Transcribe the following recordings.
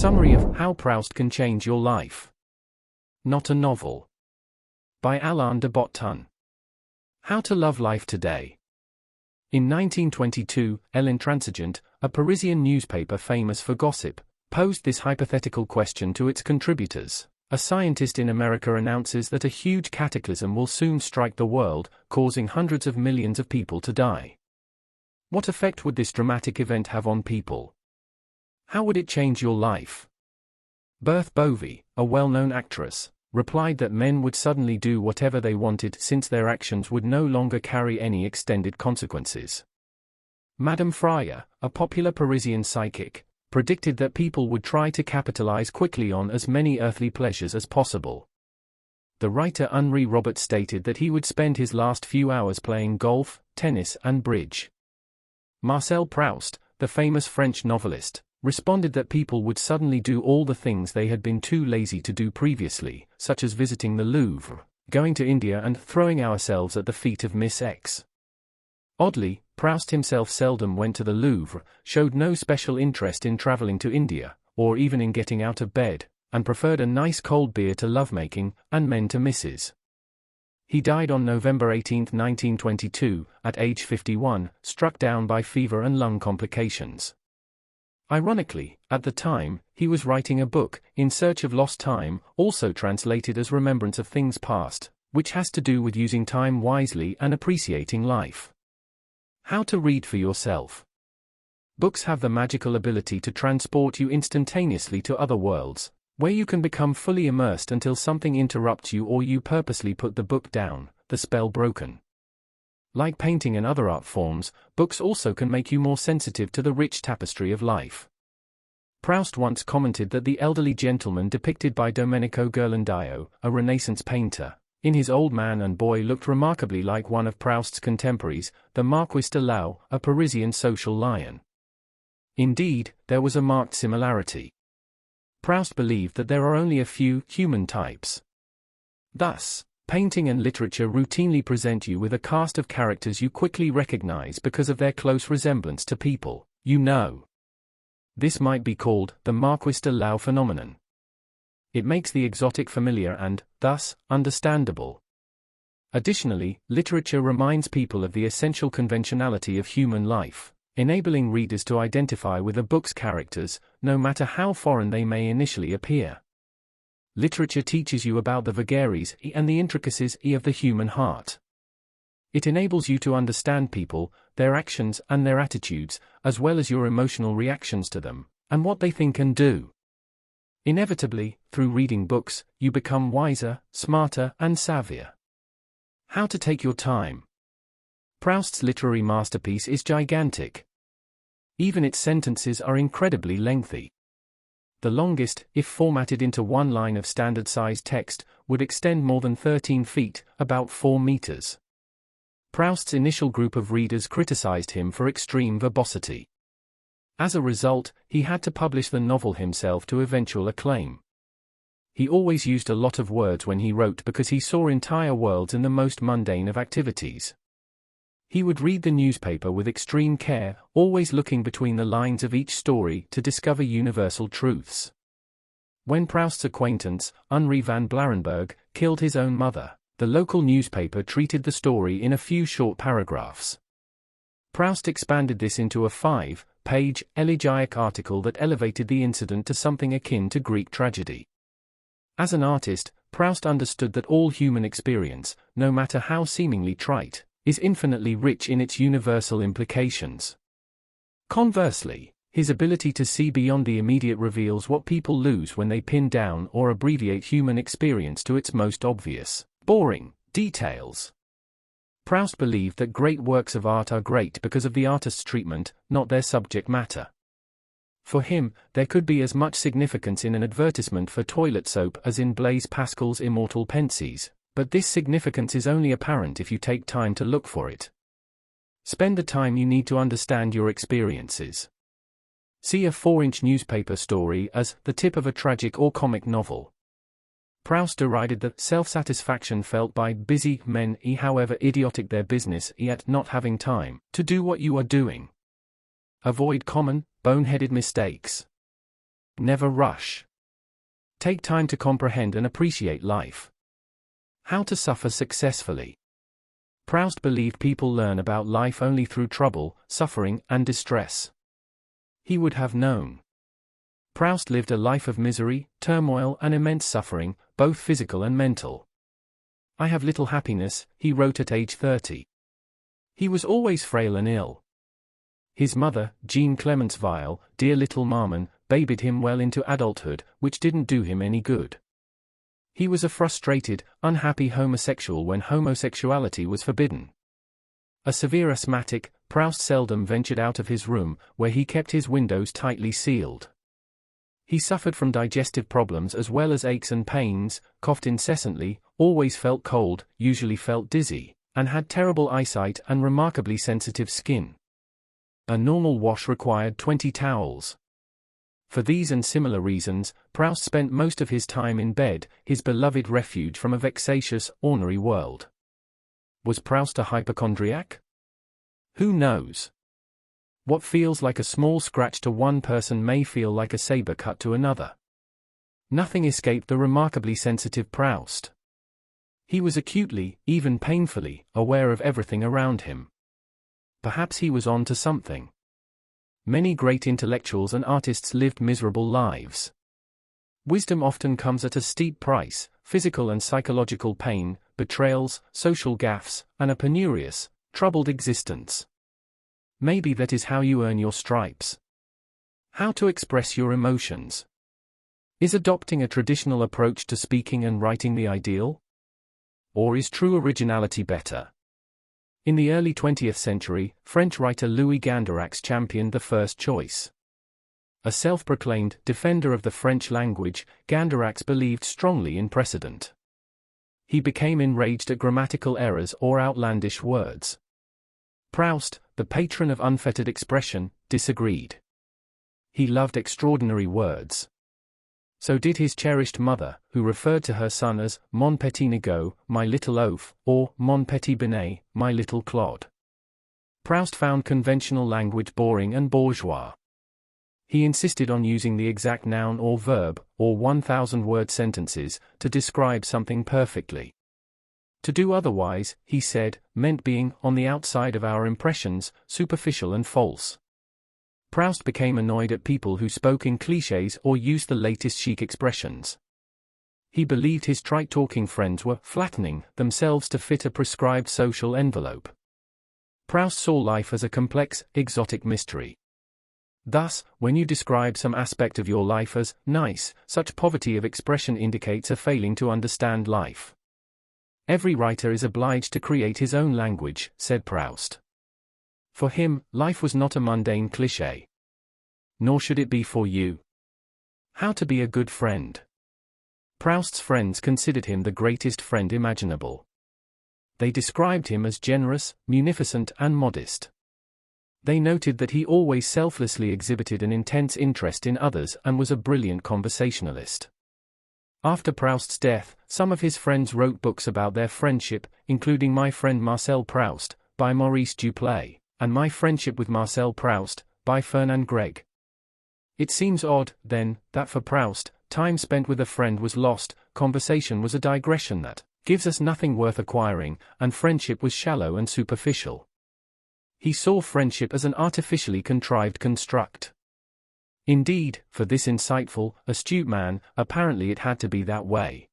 Summary of How Proust Can Change Your Life. Not a Novel. By Alain de Botton. How to Love Life Today. In 1922, L'Intransigeant, a Parisian newspaper famous for gossip, posed this hypothetical question to its contributors. A scientist in America announces that a huge cataclysm will soon strike the world, causing hundreds of millions of people to die. What effect would this dramatic event have on people? How would it change your life? Berthe Bovy, a well-known actress, replied that men would suddenly do whatever they wanted since their actions would no longer carry any extended consequences. Madame Fryer, a popular Parisian psychic, predicted that people would try to capitalize quickly on as many earthly pleasures as possible. The writer Henri Robert stated that he would spend his last few hours playing golf, tennis and bridge. Marcel Proust, the famous French novelist, responded that people would suddenly do all the things they had been too lazy to do previously, such as visiting the Louvre, going to India and throwing ourselves at the feet of Miss X. Oddly, Proust himself seldom went to the Louvre, showed no special interest in traveling to India, or even in getting out of bed, and preferred a nice cold beer to lovemaking, and men to misses. He died on November 18, 1922, at age 51, struck down by fever and lung complications. Ironically, at the time, he was writing a book, In Search of Lost Time, also translated as Remembrance of Things Past, which has to do with using time wisely and appreciating life. How to read for yourself. Books have the magical ability to transport you instantaneously to other worlds, where you can become fully immersed until something interrupts you or you purposely put the book down, the spell broken. Like painting and other art forms, books also can make you more sensitive to the rich tapestry of life. Proust once commented that the elderly gentleman depicted by Domenico Ghirlandaio, a Renaissance painter, in his Old Man and Boy looked remarkably like one of Proust's contemporaries, the Marquis de Lau, a Parisian social lion. Indeed, there was a marked similarity. Proust believed that there are only a few human types. Thus, painting and literature routinely present you with a cast of characters you quickly recognize because of their close resemblance to people you know. This might be called the Marquis de Lau phenomenon. It makes the exotic familiar and, thus, understandable. Additionally, literature reminds people of the essential conventionality of human life, enabling readers to identify with a book's characters, no matter how foreign they may initially appear. Literature teaches you about the vagaries and the intricacies of the human heart. It enables you to understand people, their actions and their attitudes, as well as your emotional reactions to them, and what they think and do. Inevitably, through reading books, you become wiser, smarter, and savvier. How to take your time. Proust's literary masterpiece is gigantic. Even its sentences are incredibly lengthy. The longest, if formatted into one line of standard-sized text, would extend more than 13 feet, about 4 meters. Proust's initial group of readers criticized him for extreme verbosity. As a result, he had to publish the novel himself to eventual acclaim. He always used a lot of words when he wrote because he saw entire worlds in the most mundane of activities. He would read the newspaper with extreme care, always looking between the lines of each story to discover universal truths. When Proust's acquaintance, Henri van Blarenburg, killed his own mother, the local newspaper treated the story in a few short paragraphs. Proust expanded this into a 5-page, elegiac article that elevated the incident to something akin to Greek tragedy. As an artist, Proust understood that all human experience, no matter how seemingly trite, is infinitely rich in its universal implications. Conversely, his ability to see beyond the immediate reveals what people lose when they pin down or abbreviate human experience to its most obvious, boring details. Proust believed that great works of art are great because of the artist's treatment, not their subject matter. For him, there could be as much significance in an advertisement for toilet soap as in Blaise Pascal's immortal Pensies, but this significance is only apparent if you take time to look for it. Spend the time you need to understand your experiences. See a 4-inch newspaper story as the tip of a tragic or comic novel. Proust derided the self-satisfaction felt by busy men, however idiotic their business, at not having time to do what you are doing. Avoid common, boneheaded mistakes. Never rush. Take time to comprehend and appreciate life. How to suffer successfully. Proust believed people learn about life only through trouble, suffering, and distress. He would have known. Proust lived a life of misery, turmoil, and immense suffering, both physical and mental. I have little happiness, he wrote at age 30. He was always frail and ill. His mother, Jean Clemence Weil, dear little Marmon, babied him well into adulthood, which didn't do him any good. He was a frustrated, unhappy homosexual when homosexuality was forbidden. A severe asthmatic, Proust seldom ventured out of his room, where he kept his windows tightly sealed. He suffered from digestive problems as well as aches and pains, coughed incessantly, always felt cold, usually felt dizzy, and had terrible eyesight and remarkably sensitive skin. A normal wash required 20 towels. For these and similar reasons, Proust spent most of his time in bed, his beloved refuge from a vexatious, ornery world. Was Proust a hypochondriac? Who knows? What feels like a small scratch to one person may feel like a saber cut to another. Nothing escaped the remarkably sensitive Proust. He was acutely, even painfully, aware of everything around him. Perhaps he was on to something. Many great intellectuals and artists lived miserable lives. Wisdom often comes at a steep price: physical and psychological pain, betrayals, social gaffes, and a penurious, troubled existence. Maybe that is how you earn your stripes. How to express your emotions. Is adopting a traditional approach to speaking and writing the ideal? Or is true originality better? In the early 20th century, French writer Louis Gandarax championed the first choice. A self-proclaimed defender of the French language, Gandarax believed strongly in precedent. He became enraged at grammatical errors or outlandish words. Proust, the patron of unfettered expression, disagreed. He loved extraordinary words. So did his cherished mother, who referred to her son as mon petit Nigaud, my little oaf, or mon petit Binet, my little clod. Proust found conventional language boring and bourgeois. He insisted on using the exact noun or verb, or 1,000-word sentences, to describe something perfectly. To do otherwise, he said, meant being, on the outside of our impressions, superficial and false. Proust became annoyed at people who spoke in clichés or used the latest chic expressions. He believed his trite-talking friends were flattening themselves to fit a prescribed social envelope. Proust saw life as a complex, exotic mystery. Thus, when you describe some aspect of your life as nice, such poverty of expression indicates a failing to understand life. Every writer is obliged to create his own language, said Proust. For him, life was not a mundane cliché. Nor should it be for you. How to be a good friend. Proust's friends considered him the greatest friend imaginable. They described him as generous, munificent, and modest. They noted that he always selflessly exhibited an intense interest in others and was a brilliant conversationalist. After Proust's death, some of his friends wrote books about their friendship, including My Friend Marcel Proust, by Maurice Duplay, and My Friendship with Marcel Proust, by Fernand Gregg. It seems odd, then, that for Proust, time spent with a friend was lost, conversation was a digression that gives us nothing worth acquiring, and friendship was shallow and superficial. He saw friendship as an artificially contrived construct. Indeed, for this insightful, astute man, apparently it had to be that way.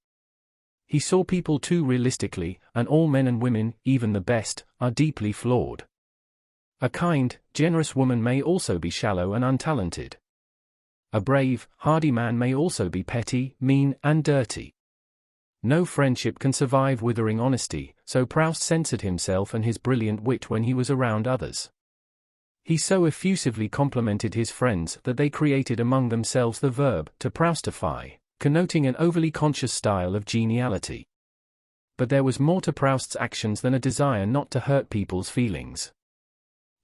He saw people too realistically, and all men and women, even the best, are deeply flawed. A kind, generous woman may also be shallow and untalented. A brave, hardy man may also be petty, mean, and dirty. No friendship can survive withering honesty, so Proust censored himself and his brilliant wit when he was around others. He so effusively complimented his friends that they created among themselves the verb to Proustify, connoting an overly conscious style of geniality. But there was more to Proust's actions than a desire not to hurt people's feelings.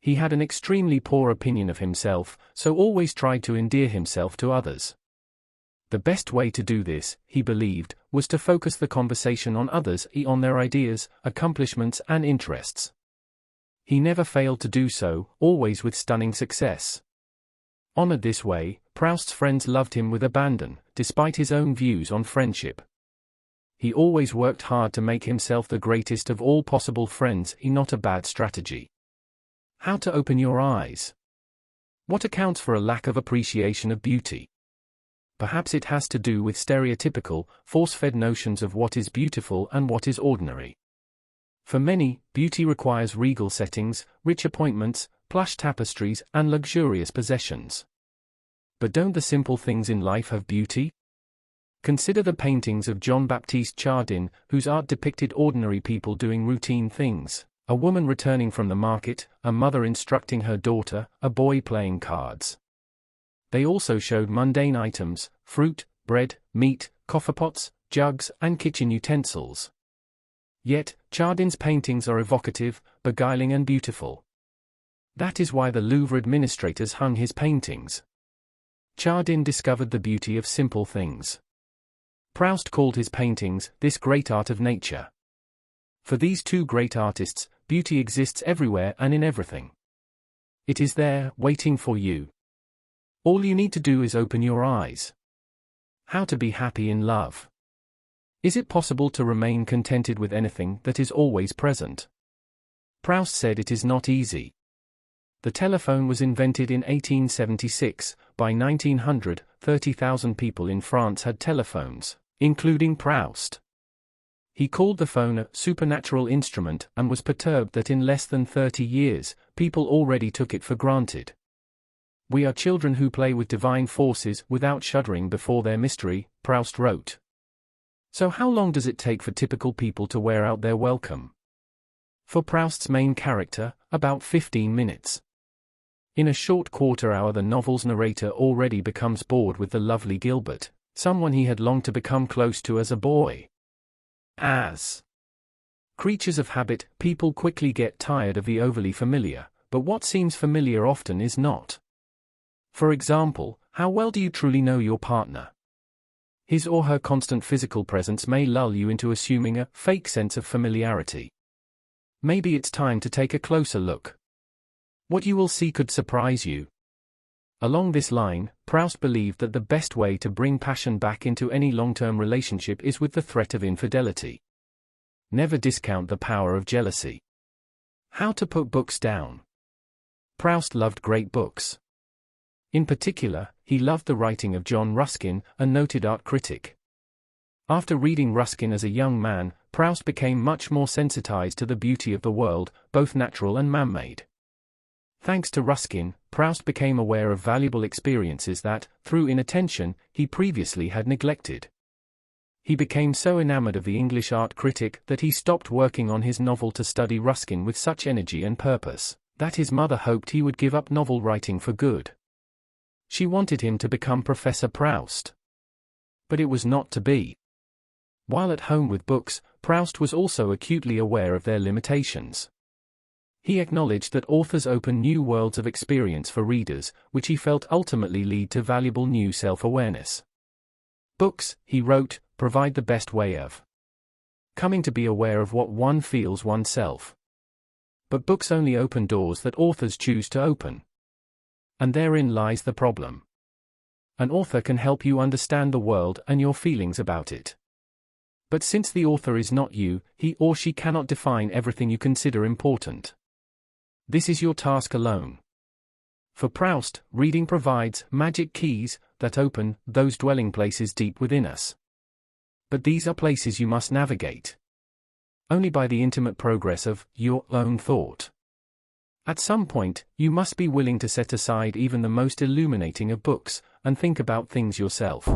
He had an extremely poor opinion of himself, so always tried to endear himself to others. The best way to do this, he believed, was to focus the conversation on others, on their ideas, accomplishments, and interests. He never failed to do so, always with stunning success. Honored this way, Proust's friends loved him with abandon, despite his own views on friendship. He always worked hard to make himself the greatest of all possible friends, not a bad strategy. How to open your eyes? What accounts for a lack of appreciation of beauty? Perhaps it has to do with stereotypical, force-fed notions of what is beautiful and what is ordinary. For many, beauty requires regal settings, rich appointments, plush tapestries, and luxurious possessions. But don't the simple things in life have beauty? Consider the paintings of Jean-Baptiste Chardin, whose art depicted ordinary people doing routine things: a woman returning from the market, a mother instructing her daughter, a boy playing cards. They also showed mundane items: fruit, bread, meat, coffeepots, jugs, and kitchen utensils. Yet, Chardin's paintings are evocative, beguiling and beautiful. That is why the Louvre administrators hung his paintings. Chardin discovered the beauty of simple things. Proust called his paintings this great art of nature. For these two great artists, beauty exists everywhere and in everything. It is there, waiting for you. All you need to do is open your eyes. How to be happy in love? Is it possible to remain contented with anything that is always present? Proust said it is not easy. The telephone was invented in 1876. By 1900, 30,000 people in France had telephones, including Proust. He called the phone a supernatural instrument and was perturbed that in less than 30 years, people already took it for granted. We are children who play with divine forces without shuddering before their mystery, Proust wrote. So how long does it take for typical people to wear out their welcome? For Proust's main character, about 15 minutes. In a short quarter hour the novel's narrator already becomes bored with the lovely Gilbert, someone he had longed to become close to as a boy. As creatures of habit, people quickly get tired of the overly familiar, but what seems familiar often is not. For example, how well do you truly know your partner? His or her constant physical presence may lull you into assuming a fake sense of familiarity. Maybe it's time to take a closer look. What you will see could surprise you. Along this line, Proust believed that the best way to bring passion back into any long-term relationship is with the threat of infidelity. Never discount the power of jealousy. How to put books down. Proust loved great books. In particular, he loved the writing of John Ruskin, a noted art critic. After reading Ruskin as a young man, Proust became much more sensitized to the beauty of the world, both natural and man-made. Thanks to Ruskin, Proust became aware of valuable experiences that, through inattention, he previously had neglected. He became so enamored of the English art critic that he stopped working on his novel to study Ruskin with such energy and purpose, that his mother hoped he would give up novel writing for good. She wanted him to become Professor Proust. But it was not to be. While at home with books, Proust was also acutely aware of their limitations. He acknowledged that authors open new worlds of experience for readers, which he felt ultimately lead to valuable new self-awareness. Books, he wrote, provide the best way of coming to be aware of what one feels oneself. But books only open doors that authors choose to open. And therein lies the problem. An author can help you understand the world and your feelings about it. But since the author is not you, he or she cannot define everything you consider important. This is your task alone. For Proust, reading provides magic keys that open those dwelling places deep within us. But these are places you must navigate only by the intimate progress of your own thought. At some point, you must be willing to set aside even the most illuminating of books, and think about things yourself.